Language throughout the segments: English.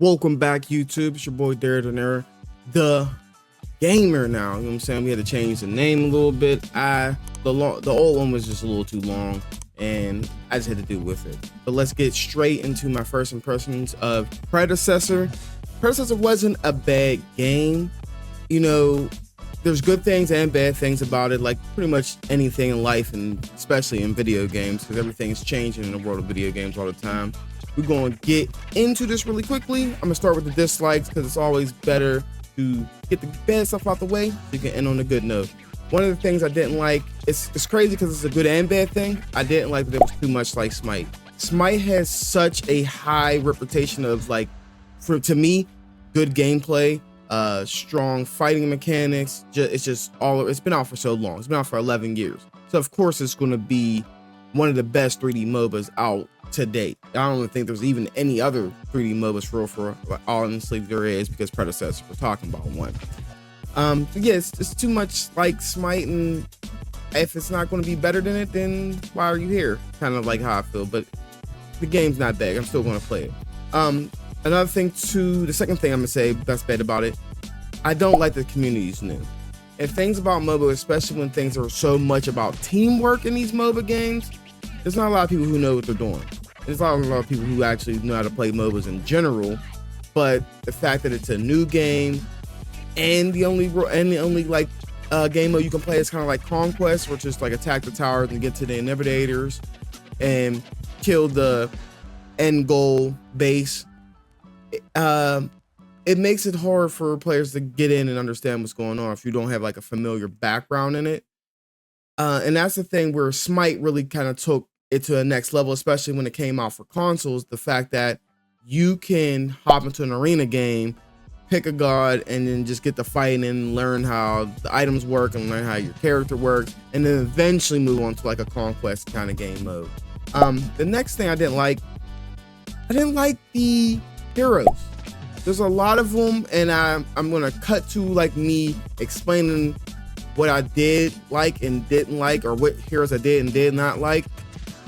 Welcome back, YouTube. It's your boy Darren, the gamer now. You know what I'm saying? We had to change the name a little bit. The old one was just a little too long, and I just had to do with it. But let's get straight into my first impressions of Predecessor. Predecessor wasn't a bad game. You know, there's good things and bad things about it, like pretty much anything in life, and especially in video games, because everything's changing in the world of video games all the time. We're going to get into this really quickly. I'm going to start with the dislikes because it's always better to get the bad stuff out the way so you can end on a good note. One of the things I didn't like, it's crazy because it's a good and bad thing. I didn't like that it was too much like Smite. Smite has such a high reputation of, like, to me, good gameplay, strong fighting mechanics. It's been out for so long. It's been out for 11 years. So of course it's going to be one of the best 3D MOBAs out to date. I don't even think there's even any other 3D MOBAs for honestly there is, because Predecessor, we're talking about one. So yeah, it's too much like Smite, and if it's not going to be better than it, then why are you here? Kind of like how I feel, but the game's not bad. I'm still going to play it. Another thing too, the second thing I'm gonna say that's bad about it, I don't like the community's new. And things about MOBA, especially when things are so much about teamwork in these MOBA games, there's not a lot of people who know what they're doing. There's not a lot of people who actually know how to play MOBAs in general, but the fact that it's a new game and the only like game mode you can play is kind of like Conquest, which is like attack the towers and get to the inhibitators and kill the end goal base. It makes it hard for players to get in and understand what's going on if you don't have like a familiar background in it. And that's the thing where Smite really kind of took it to a next level, especially when it came out for consoles. The fact that you can hop into an arena game, pick a god, and then just get to fighting and learn how the items work and learn how your character works, and then eventually move on to like a conquest kind of game mode. The next thing I didn't like the heroes. There's a lot of them, and I'm gonna cut to like me explaining what I did like and didn't like, or what heroes I did and did not like.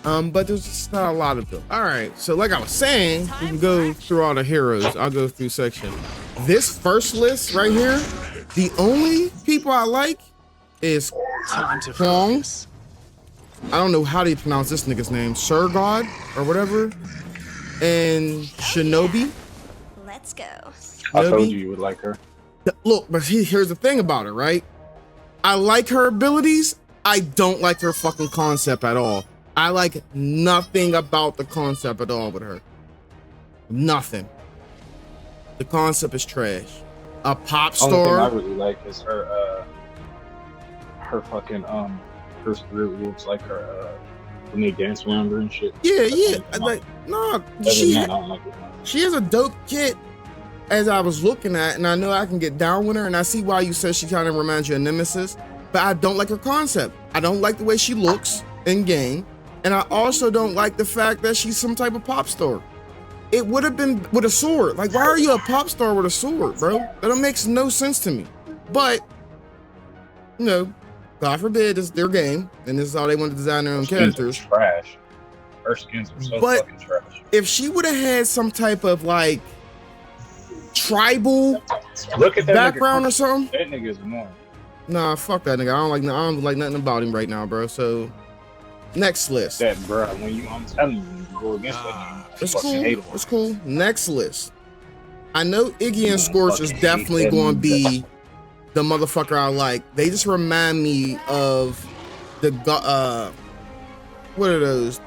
But there's just not a lot of them. All right, so like I was saying, we can go through all the heroes. I'll go through section. This first list right here, the only people I like is Kwong. I don't know how do you pronounce this nigga's name, Sir God or whatever, and Shinobi. Let's go. I told you would like her. Look, but here's the thing about it, right? I like her abilities. I don't like her fucking concept at all. I like nothing about the concept at all with her. Nothing. The concept is trash. A pop star. Only thing I really like is her fucking her spirit looks like her when they dance around her and shit. Yeah. She has a dope kit as I was looking at, and I know I can get down with her, and I see why you said she kind of reminds you of Nemesis, but I don't like her concept. I don't like the way she looks in game, and I also don't like the fact that she's some type of pop star. It would have been with a sword. Like, why are you a pop star with a sword, bro? That makes no sense to me. But, you know, God forbid, it's their game, and this is how they want to design their own characters. Trash. Her skins are so fucking trash. If she would have had some type of like tribal background or something, that nigga is annoying. Nah, fuck that nigga. I don't like nothing about him right now, bro. So next list. That bro, I'm telling you, when you go against that, it's cool. It's cool. Next list. I know Iggy and Scorch is definitely going to be the motherfucker I like. They just remind me of the what are those?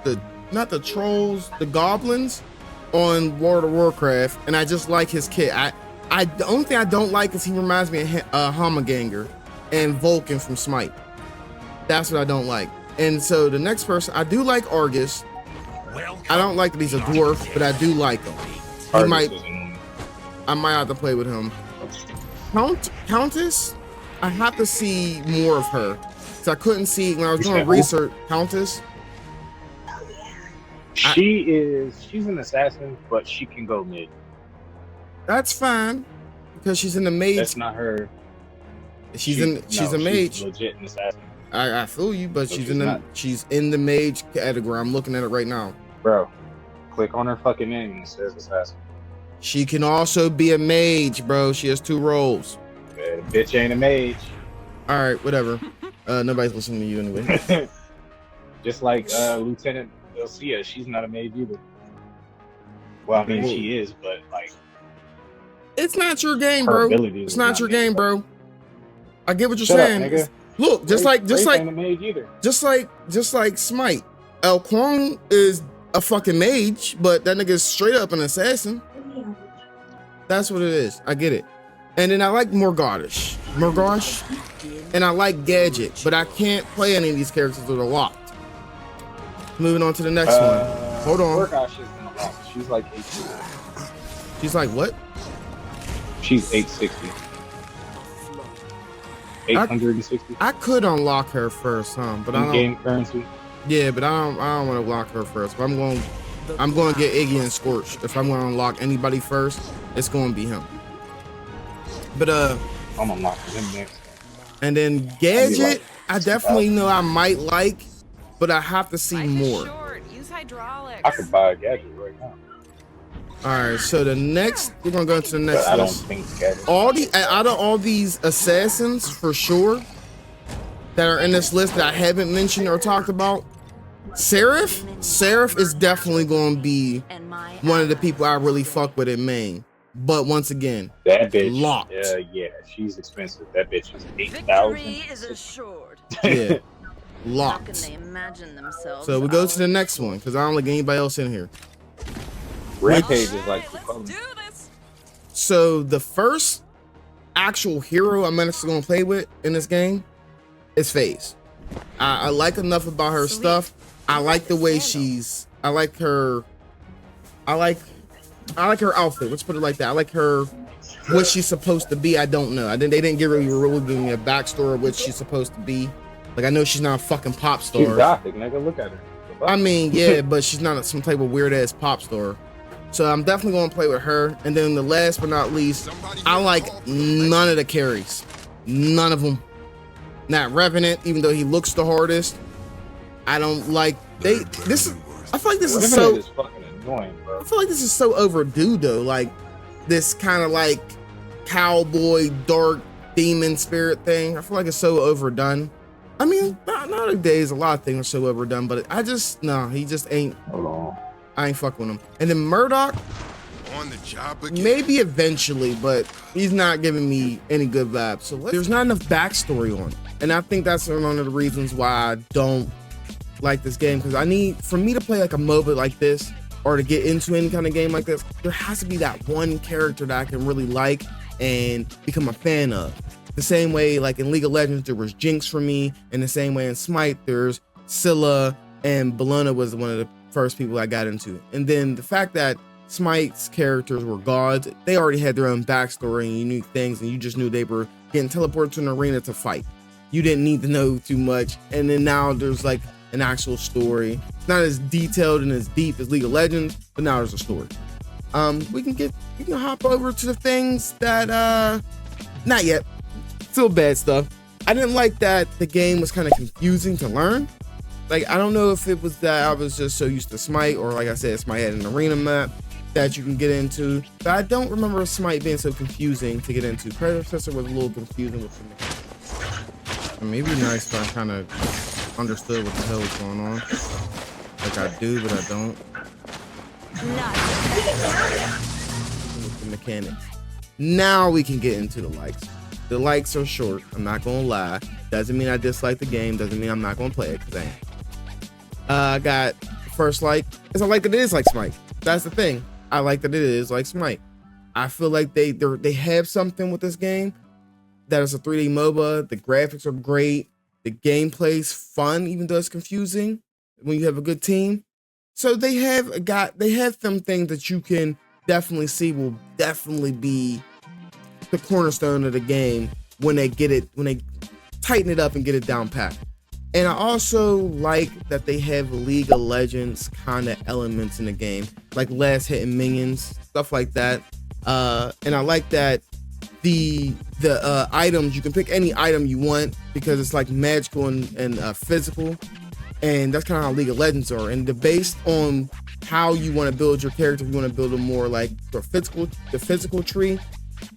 Not the trolls, the goblins on World of Warcraft, and I just like his kit. The only thing I don't like is he reminds me of Hammerganger and Vulcan from Smite. That's what I don't like. And so the next person, I do like Argus. I don't like that he's a dwarf, but I do like him. I might have to play with him. Countess, I have to see more of her, because I couldn't see when I was doing research. Countess. She's an assassin, but she can go mid. That's fine, because she's in the mage. That's not her. She's a mage. She's legit an assassin. I feel you, but she's in the mage category. I'm looking at it right now. Bro, click on her fucking name and it says assassin. She can also be a mage, bro. She has 2 roles. Bitch ain't a mage. All right, whatever. Nobody's listening to you anyway. Just like Lieutenant Elsia, she's not a mage either. Well, I mean, she is, but like, it's not your game, her bro. abilities It's is not your game, bro. I get what you're Shut saying. up, nigga. Look, just Wraith ain't a mage either. just like Smite. El Kwong is a fucking mage, but that nigga is straight up an assassin. That's what it is. I get it. And then I like Morgosh, and I like Gadget, but I can't play any of these characters that are locked. Moving on to the next one. Hold on. Morgosh isn't locked. She's like 860. She's like what? She's 860. 860. I could unlock her first, but I don't. Game currency. Yeah, but I don't want to lock her first. But I'm going to get Iggy and Scorch. If I'm going to unlock anybody first, it's going to be him. But I'm unlocking him next. And then Gadget, like, I definitely know I might like, but I have to see more. Use hydraulics. I could buy a Gadget right now. All right, so the next, we're gonna go into the next. But I don't think Gadget. Out of all these assassins, for sure, that are in this list that I haven't mentioned or talked about, Seraph is definitely going to be one of the people I really fuck with in main. But once again, that bitch locked. Yeah, she's expensive. That bitch is 8,000. Victory is assured. Yeah, How locked. can they imagine themselves? So we go to the next one because I don't like anybody else in here. Rampage is like. Let's do this. So the first actual hero I'm actually gonna play with in this game is FaZe. I like enough about her stuff. I like the way I like her outfit. Let's put it like that. I like her, what she's supposed to be. I don't know. They didn't really give me a backstory of what she's supposed to be. Like, I know she's not a fucking pop star. She's gothic, nigga. Look at her. I mean, yeah, but she's not some type of weird ass pop star. So I'm definitely gonna play with her. And then the last but not least, I like none of the carries. None of them. Not Revenant, even though he looks the hardest. I don't like I feel like this is so is fucking annoying, bro. I feel like this is so overdue though. Like this kind of like cowboy dark demon spirit thing. I feel like it's so overdone. I mean, nowadays a lot of things are so overdone, but he just ain't. Hold on. I ain't fucking with him. And then Murdoch, on the job again. maybe eventually, but he's not giving me any good vibes. So there's not enough backstory on it. And I think that's one of the reasons why I don't like this game, because for me to play like a MOBA like this, or to get into any kind of game like this, there has to be that one character that I can really like and become a fan of. The same way like in League of Legends there was Jinx for me, and the same way in Smite there's Scylla, and Bellona was one of the first people I got into. And then the fact that Smite's characters were gods, they already had their own backstory and unique things, and you just knew they were getting teleported to an arena to fight. You didn't need to know too much. And then now there's like an actual story. It's not as detailed and as deep as League of Legends, but now there's a story. We can hop over to the things that not yet. Still bad stuff. I didn't like that the game was kind of confusing to learn. Like, I don't know if it was that I was just so used to Smite, or like I said, Smite had an arena map that you can get into. But I don't remember Smite being so confusing to get into. Predecessor was a little confusing with me. Maybe nice if I kind of understood what the hell was going on. Like I do, but I don't. With the mechanics. Now we can get into the likes. The likes are short, I'm not gonna lie. Doesn't mean I dislike the game, doesn't mean I'm not gonna play it, because I ain't. I got first like, because I like that it is like Smite. That's the thing. I like that it is like Smite. I feel like they have something with this game that is a 3D MOBA. The graphics are great. The gameplay's fun, even though it's confusing when you have a good team. So they have some things that you can definitely see will definitely be the cornerstone of the game when they tighten it up and get it down pat. And I also like that they have League of Legends kind of elements in the game, like last hitting minions, stuff like that. And I like that the items, you can pick any item you want because it's like magical and physical. And that's kind of how League of Legends are. And based on how you want to build your character. If you want to build a more like the physical tree,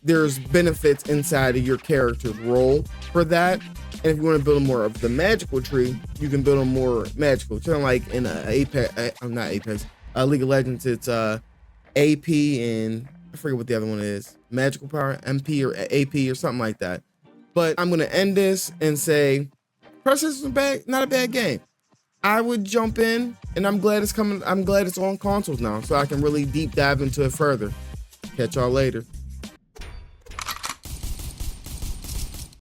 there's benefits inside of your character's role for that. And if you want to build more of the magical tree, you can build a more magical. Kind of like in League of Legends, it's AP and I forget what the other one is. Magical power, MP or AP or something like that. But I'm gonna end this and say, Predecessor is not a bad game. I would jump in, and I'm glad it's coming. I'm glad it's on consoles now, so I can really deep dive into it further. Catch y'all later.